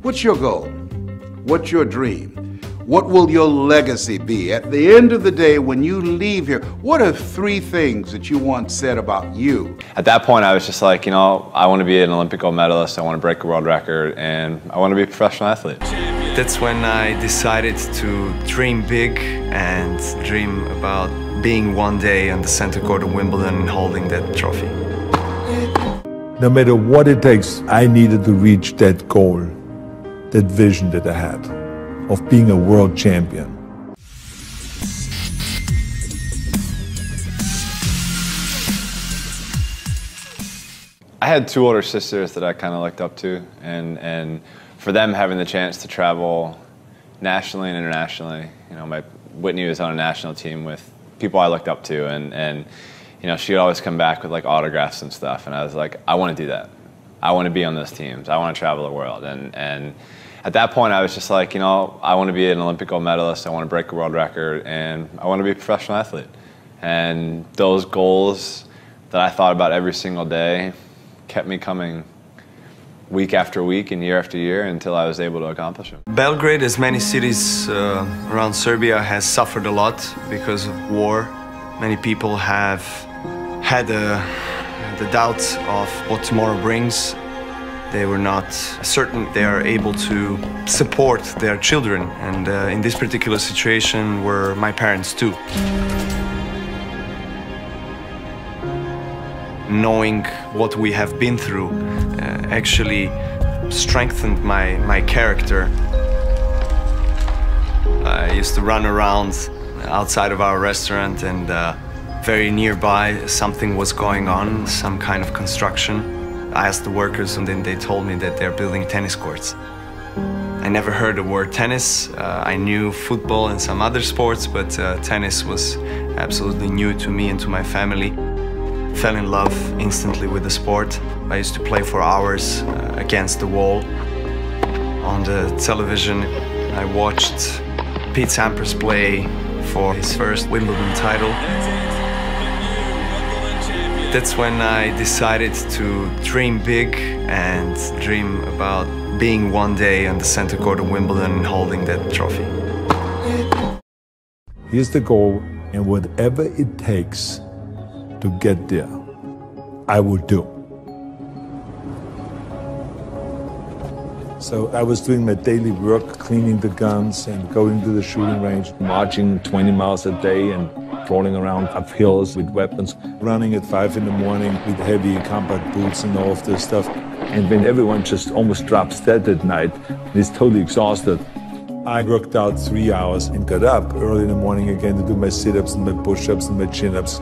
What's your goal? What's your dream? What will your legacy be? At the end of the day, when you leave here, what are 3 things that you want said about you? At that point, I was just like, you know, I want to be an Olympic gold medalist, I want to break a world record, and I want to be a professional athlete. That's when I decided to dream big and dream about being one day on the center court of Wimbledon and holding that trophy. No matter what it takes, I needed to reach that goal, that vision that I had of being a world champion. I had 2 older sisters that I kind of looked up to, and for them having the chance to travel nationally and internationally, you know, Whitney was on a national team with people I looked up to, and you know, she would always come back with like autographs and stuff, and I was like, I want to do that. I want to be on those teams. I want to travel the world, and at that point, I was just like, you know, I want to be an Olympic gold medalist, I want to break a world record, and I want to be a professional athlete. And those goals that I thought about every single day kept me coming week after week and year after year until I was able to accomplish them. Belgrade, as many cities around Serbia, has suffered a lot because of war. Many people have had the doubt of what tomorrow brings. They were not certain they are able to support their children, and in this particular situation were my parents too. Knowing what we have been through actually strengthened my character. I used to run around outside of our restaurant, and very nearby something was going on, some kind of construction. I asked the workers, and then they told me that they're building tennis courts. I never heard the word tennis. I knew football and some other sports, but tennis was absolutely new to me and to my family. Fell in love instantly with the sport. I used to play for hours against the wall. On the television, I watched Pete Sampras play for his first Wimbledon title. That's when I decided to dream big and dream about being one day on the center court of Wimbledon and holding that trophy. Here's the goal, and whatever it takes to get there, I will do. So I was doing my daily work, cleaning the guns and going to the shooting range, marching 20 miles a day and crawling around up hills with weapons, running at 5 in the morning with heavy combat boots and all of this stuff. And when everyone just almost drops dead at night and is totally exhausted, I worked out 3 hours and got up early in the morning again to do my sit-ups and my push-ups and my chin-ups.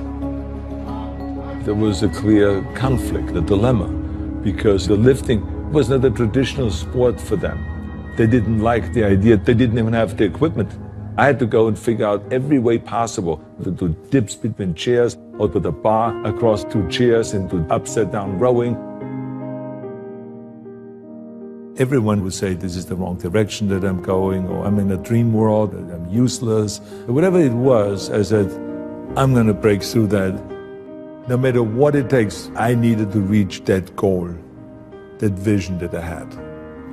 There was a clear conflict, a dilemma, because the lifting was not a traditional sport for them. They didn't like the idea. They didn't even have the equipment. I had to go and figure out every way possible to do dips between chairs, or put a bar across 2 chairs and do upside down rowing. Everyone would say this is the wrong direction that I'm going, or I'm in a dream world, that I'm useless. Whatever it was, I said, I'm going to break through that. No matter what it takes, I needed to reach that goal, that vision that I had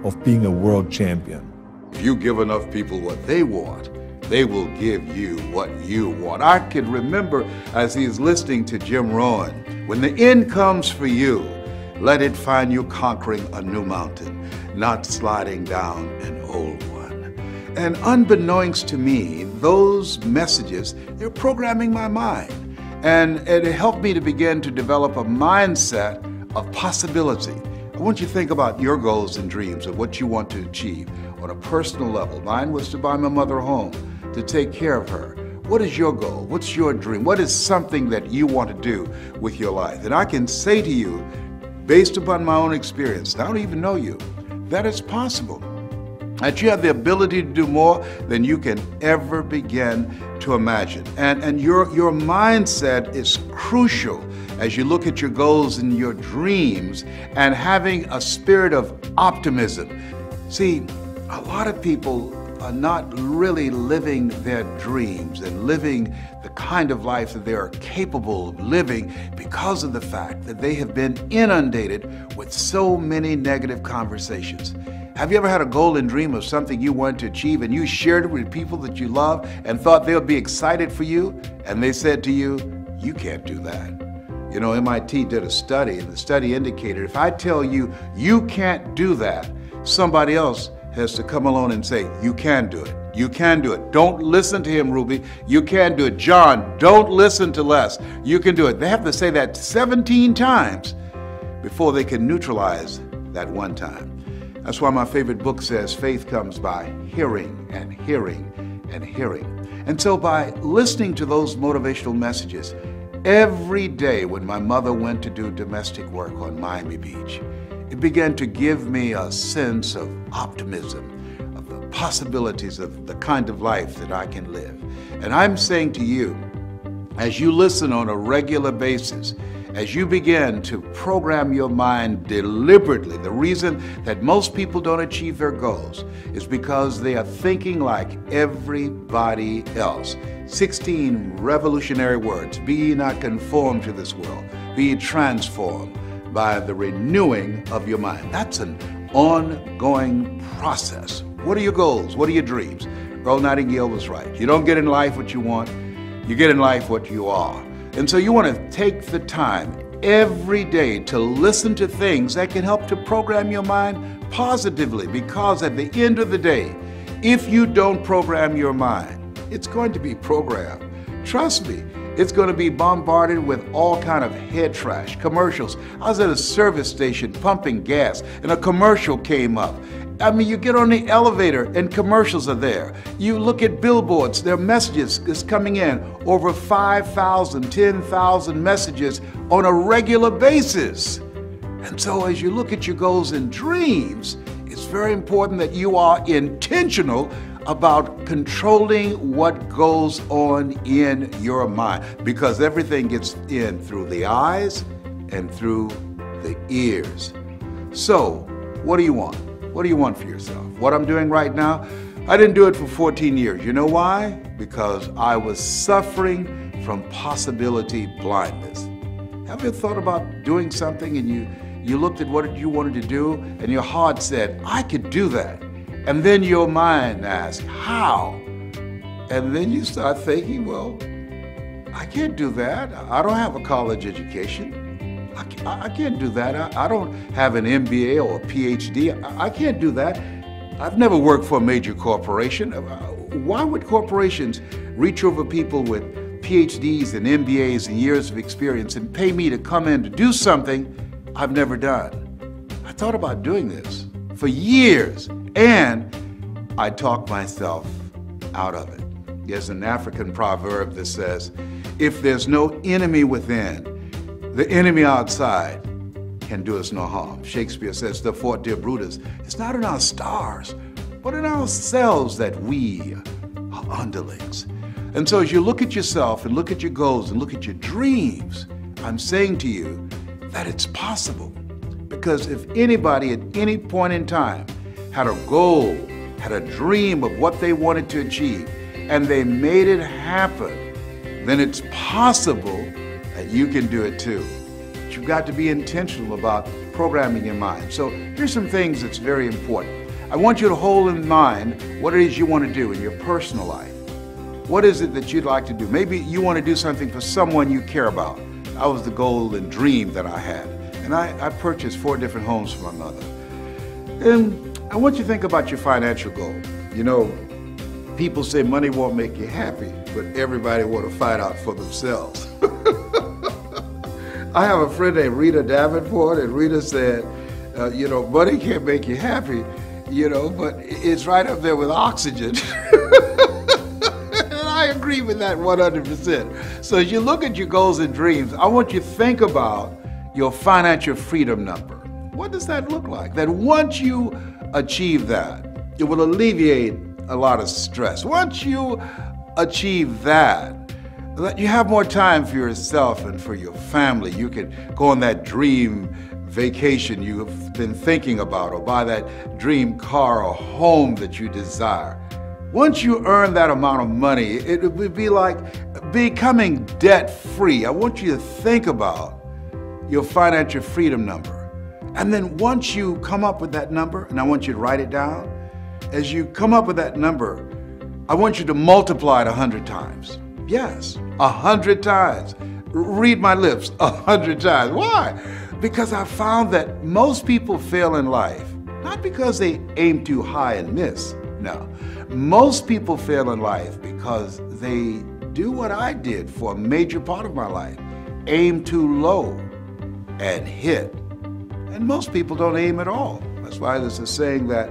of being a world champion. If you give enough people what they want, they will give you what you want. I can remember as he's listening to Jim Rohn, when the end comes for you, let it find you conquering a new mountain, not sliding down an old one. And unbeknownst to me, those messages, they're programming my mind. And it helped me to begin to develop a mindset of possibility. I want you to think about your goals and dreams of what you want to achieve on a personal level. Mine was to buy my mother a home, to take care of her. What is your goal? What's your dream? What is something that you want to do with your life? And I can say to you, based upon my own experience, I don't even know you, that it's possible. That you have the ability to do more than you can ever begin to imagine. And your mindset is crucial as you look at your goals and your dreams, and having a spirit of optimism. See, a lot of people are not really living their dreams and living the kind of life that they are capable of living because of the fact that they have been inundated with so many negative conversations. Have you ever had a goal and dream of something you wanted to achieve and you shared it with people that you love and thought they would be excited for you, and they said to you, you can't do that? You know, MIT did a study, and the study indicated if I tell you you can't do that, somebody else has to come along and say, you can do it. You can do it. Don't listen to him, Ruby. You can do it. John, don't listen to Les. You can do it. They have to say that 17 times before they can neutralize that one time. That's why my favorite book says faith comes by hearing and hearing and hearing. And so by listening to those motivational messages every day when my mother went to do domestic work on Miami Beach, it began to give me a sense of optimism, of the possibilities of the kind of life that I can live. And I'm saying to you, as you listen on a regular basis, as you begin to program your mind deliberately, the reason that most people don't achieve their goals is because they are thinking like everybody else. 16 revolutionary words: be ye not conformed to this world, be ye transformed by the renewing of your mind. That's an ongoing process. What are your goals? What are your dreams? Earl Nightingale was right. You don't get in life what you want, you get in life what you are. And so you want to take the time every day to listen to things that can help to program your mind positively, because at the end of the day, if you don't program your mind, it's going to be programmed. Trust me, it's going to be bombarded with all kind of head trash, commercials. I was at a service station pumping gas and a commercial came up. I mean, you get on the elevator and commercials are there. You look at billboards, their messages is coming in, over 5,000, 10,000 messages on a regular basis. And so as you look at your goals and dreams, it's very important that you are intentional about controlling what goes on in your mind, because everything gets in through the eyes and through the ears. So, what do you want? What do you want for yourself? What I'm doing right now, I didn't do it for 14 years. You know why? Because I was suffering from possibility blindness. Have you thought about doing something and you looked at what you wanted to do and your heart said, I could do that. And then your mind asked, how? And then you start thinking, well, I can't do that. I don't have a college education. I can't do that. I don't have an MBA or a PhD. I can't do that. I've never worked for a major corporation. Why would corporations reach over people with PhDs and MBAs and years of experience and pay me to come in to do something I've never done? I thought about doing this for years, and I talked myself out of it. There's an African proverb that says, if there's no enemy within, the enemy outside can do us no harm. Shakespeare says, therefore, dear Brutus, it's not in our stars, but in ourselves that we are underlings. And so as you look at yourself and look at your goals and look at your dreams, I'm saying to you that it's possible. Because if anybody at any point in time had a goal, had a dream of what they wanted to achieve, and they made it happen, then it's possible that you can do it too. But you've got to be intentional about programming your mind. So here's some things that's very important. I want you to hold in mind what it is you want to do in your personal life. What is it that you'd like to do? Maybe you want to do something for someone you care about. That was the goal and dream that I had. And I purchased 4 different homes for my mother. And I want you to think about your financial goal. You know, people say money won't make you happy, but everybody want to fight out for themselves. I have a friend named Rita Davenport, and Rita said, you know, money can't make you happy, you know, but it's right up there with oxygen. And I agree with that 100%. So as you look at your goals and dreams, I want you to think about your financial freedom number. What does that look like? That once you achieve that, it will alleviate a lot of stress. Once you achieve that you have more time for yourself and for your family. You can go on that dream vacation you've been thinking about, or buy that dream car or home that you desire. Once you earn that amount of money, it would be like becoming debt-free. I want you to think about your financial freedom number. And then once you come up with that number, and I want you to write it down, as you come up with that number, I want you to multiply it 100 times. Yes, 100 times. Read my lips, 100 times. Why? Because I found that most people fail in life, not because they aim too high and miss. No, most people fail in life because they do what I did for a major part of my life. Aim too low and hit. And most people don't aim at all. That's why there's a saying that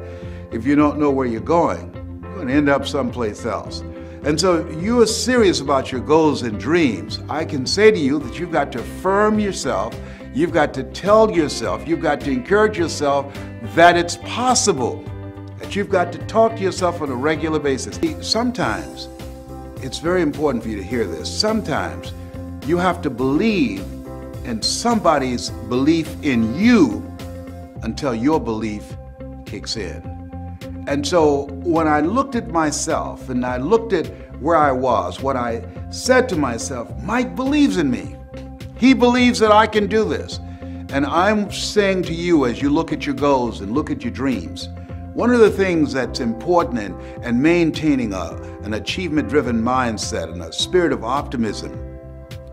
if you don't know where you're going to end up someplace else. And so if you are serious about your goals and dreams, I can say to you that you've got to affirm yourself, you've got to tell yourself, you've got to encourage yourself that it's possible, that you've got to talk to yourself on a regular basis. Sometimes, it's very important for you to hear this, sometimes you have to believe in somebody's belief in you until your belief kicks in. And so when I looked at myself and I looked at where I was, what I said to myself, Mike believes in me. He believes that I can do this. And I'm saying to you, as you look at your goals and look at your dreams, one of the things that's important in maintaining an achievement-driven mindset and a spirit of optimism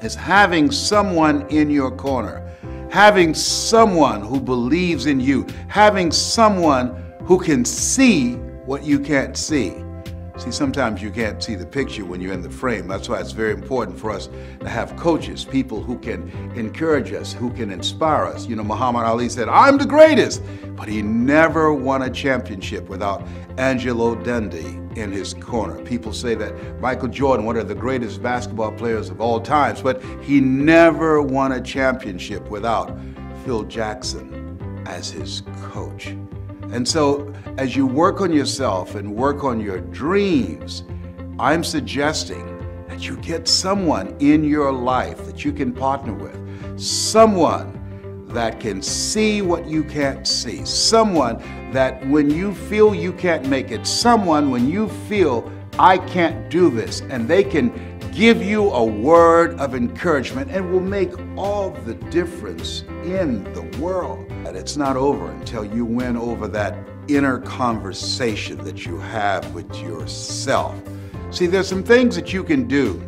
is having someone in your corner, having someone who believes in you, having someone who can see what you can't see. See, sometimes you can't see the picture when you're in the frame. That's why it's very important for us to have coaches, people who can encourage us, who can inspire us. You know, Muhammad Ali said, "I'm the greatest," but he never won a championship without Angelo Dundee in his corner. People say that Michael Jordan, one of the greatest basketball players of all times, but he never won a championship without Phil Jackson as his coach. And so as you work on yourself and work on your dreams, I'm suggesting that you get someone in your life that you can partner with, someone that can see what you can't see, someone that when you feel you can't make it, someone when you feel I can't do this, and they can give you a word of encouragement and will make all the difference in the world. And it's not over until you win over that inner conversation that you have with yourself. See, there's some things that you can do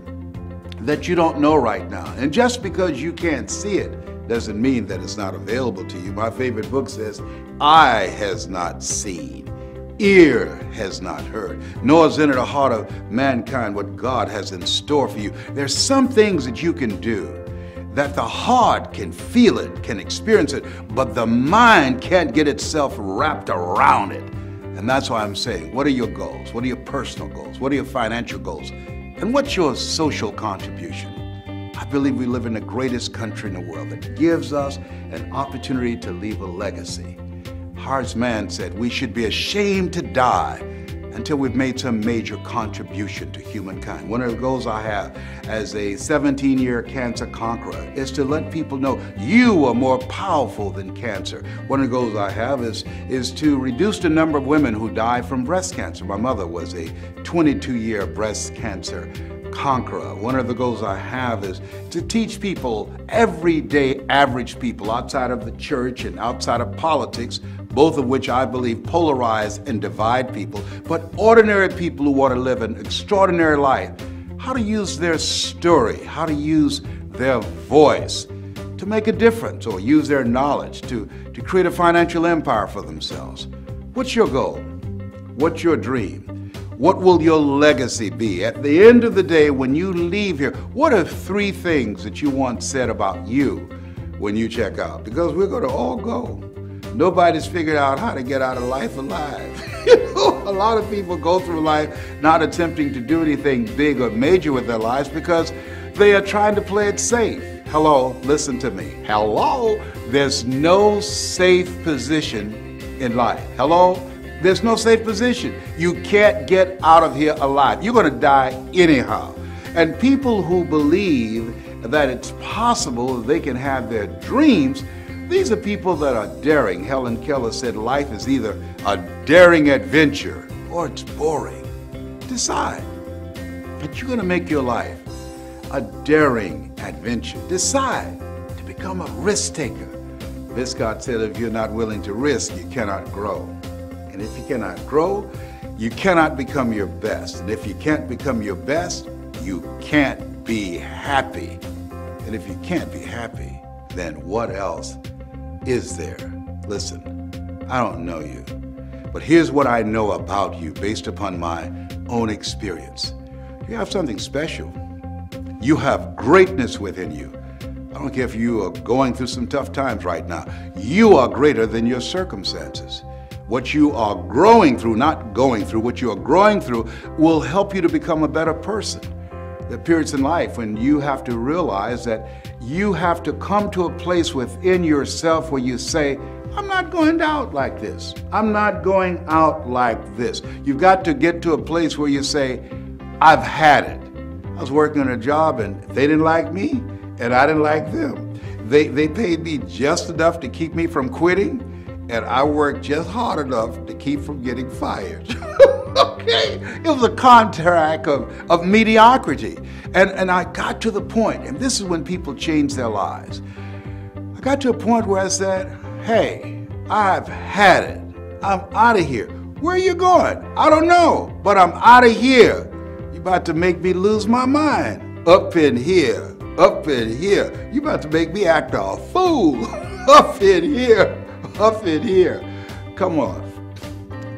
that you don't know right now. And just because you can't see it doesn't mean that it's not available to you. My favorite book says, "Eye has not seen, ear has not heard, nor has entered the heart of mankind what God has in store for you." There's some things that you can do that the heart can feel it, can experience it, but the mind can't get itself wrapped around it. And that's why I'm saying, what are your goals? What are your personal goals? What are your financial goals? And what's your social contribution? I believe we live in the greatest country in the world that gives us an opportunity to leave a legacy. Hart's man said we should be ashamed to die until we've made some major contribution to humankind. One of the goals I have as a 17-year cancer conqueror is to let people know you are more powerful than cancer. One of the goals I have is to reduce the number of women who die from breast cancer. My mother was a 22-year breast cancer conqueror. One of the goals I have is to teach people, everyday average people outside of the church and outside of politics, both of which I believe polarize and divide people, but ordinary people who want to live an extraordinary life, how to use their story, how to use their voice to make a difference, or use their knowledge to create a financial empire for themselves. What's your goal? What's your dream? What will your legacy be? At the end of the day, when you leave here, what are 3 things that you want said about you when you check out? Because we're going to all go. Nobody's figured out how to get out of life alive. A lot of people go through life not attempting to do anything big or major with their lives because they are trying to play it safe. Hello, listen to me. Hello, there's no safe position in life. Hello? There's no safe position. You can't get out of here alive. You're going to die anyhow. And people who believe that it's possible that they can have their dreams, these are people that are daring. Helen Keller said life is either a daring adventure or it's boring. Decide that you're going to make your life a daring adventure. Decide to become a risk taker. Viscott said, if you're not willing to risk, you cannot grow. And if you cannot grow, you cannot become your best. And if you can't become your best, you can't be happy. And if you can't be happy, then what else is there? Listen, I don't know you, but here's what I know about you based upon my own experience. You have something special. You have greatness within you. I don't care if you are going through some tough times right now. You are greater than your circumstances. What you are growing through, not going through, what you are growing through will help you to become a better person. There are periods in life when you have to realize that you have to come to a place within yourself where you say, I'm not going out like this. I'm not going out like this. You've got to get to a place where you say, I've had it. I was working on a job and they didn't like me and I didn't like them. They paid me just enough to keep me from quitting, and I worked just hard enough to keep from getting fired. Okay? It was a contract of mediocrity. And I got to the point, and this is when people change their lives. I got to a point where I said, hey, I've had it. I'm out of here. Where are you going? I don't know, but I'm out of here. You're about to make me lose my mind. Up in here, up in here. You're about to make me act a fool. Up in here, up in here. Come on.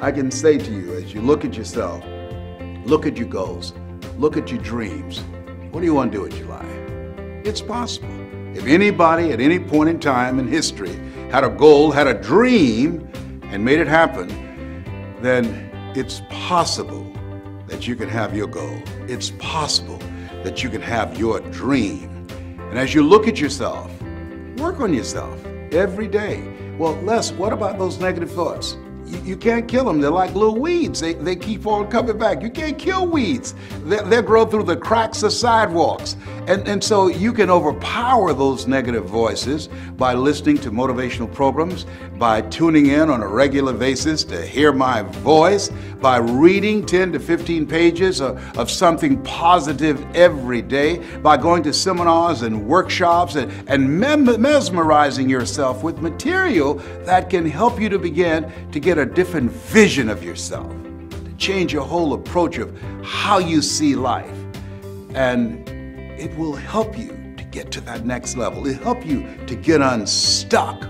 I can say to you, as you look at yourself, look at your goals, look at your dreams. What do you want to do with your life? It's possible. If anybody at any point in time in history had a goal, had a dream, and made it happen, then it's possible that you can have your goal. It's possible that you can have your dream. And as you look at yourself, work on yourself every day. Well, Les, what about those negative thoughts? You can't kill them. They're like little weeds. They keep on coming back. You can't kill weeds. They grow through the cracks of sidewalks. And so you can overpower those negative voices by listening to motivational programs, by tuning in on a regular basis to hear my voice, by reading 10 to 15 pages of something positive every day, by going to seminars and workshops and mesmerizing yourself with material that can help you to begin to get a different vision of yourself, to change your whole approach of how you see life. And it will help you to get to that next level. It'll help you to get unstuck.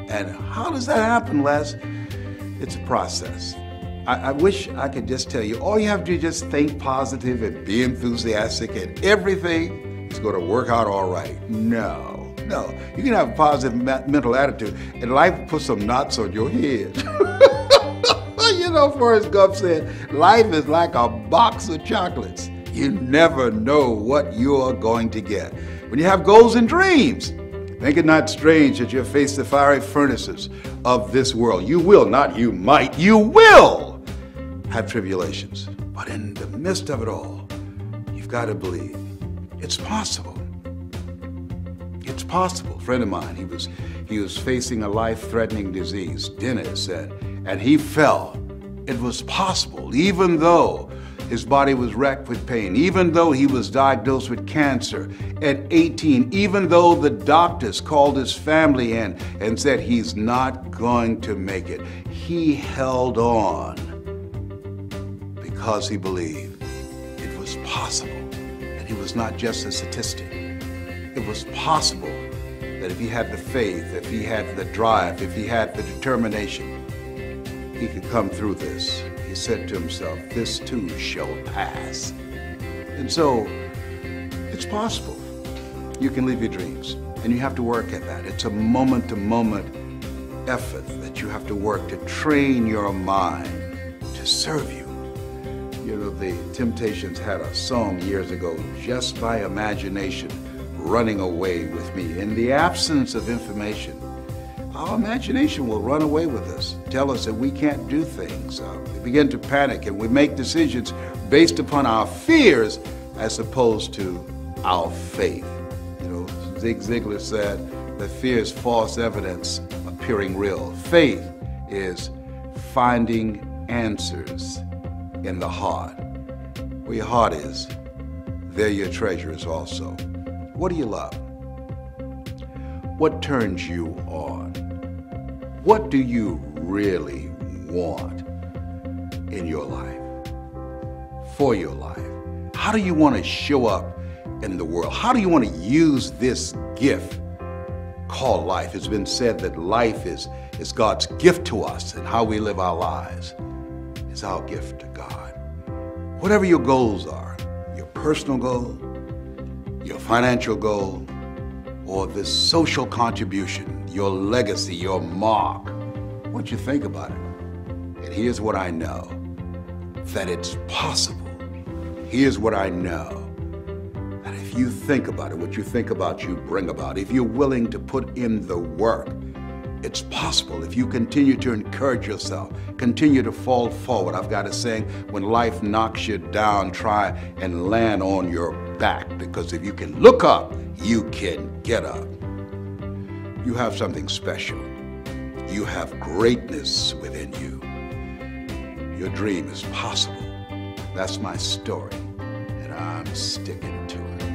And how does that happen, Les? It's a process. I wish I could just tell you, all you have to do is just think positive and be enthusiastic and everything is going to work out all right. No. You can have a positive mental attitude and life will put some knots on your head. You know, Forrest Gump said, life is like a box of chocolates. You never know what you're going to get. When you have goals and dreams, think it not strange that you'll face the fiery furnaces of this world. You will, not you might, you will have tribulations. But in the midst of it all, you've got to believe it's possible. It's possible. A friend of mine, he was facing a life-threatening disease, Dennis, and he felt it was possible, even though his body was racked with pain, even though he was diagnosed with cancer at 18, even though the doctors called his family in and said he's not going to make it. He held on because he believed it was possible, and he was not just a statistic. It was possible that if he had the faith, if he had the drive, if he had the determination, he could come through this. He said to himself, this too shall pass. And so, it's possible. You can live your dreams, and you have to work at that. It's a moment-to-moment effort that you have to work to train your mind to serve you. You know, the Temptations had a song years ago, Just by Imagination, running away with me. In the absence of information, our imagination will run away with us, tell us that we can't do things. We begin to panic and we make decisions based upon our fears as opposed to our faith. You know, Zig Ziglar said that fear is false evidence appearing real. Faith is finding answers in the heart. Where your heart is, there your treasure is also. What do you love? What turns you on? What do you really want in your life, for your life? How do you want to show up in the world? How do you want to use this gift called life? It's been said that life is God's gift to us, and how we live our lives is our gift to God. Whatever your goals are, your personal goal, your financial goal, or this social contribution, your legacy, your mark, I want you to think about it. And here's what I know, that it's possible. Here's what I know, that if you think about it, what you think about, you bring about. If you're willing to put in the work, it's possible. If you continue to encourage yourself, continue to fall forward. I've got a saying, when life knocks you down, try and land on your back, because if you can look up, you can get up. You have something special. You have greatness within you. Your dream is possible. That's my story, and I'm sticking to it.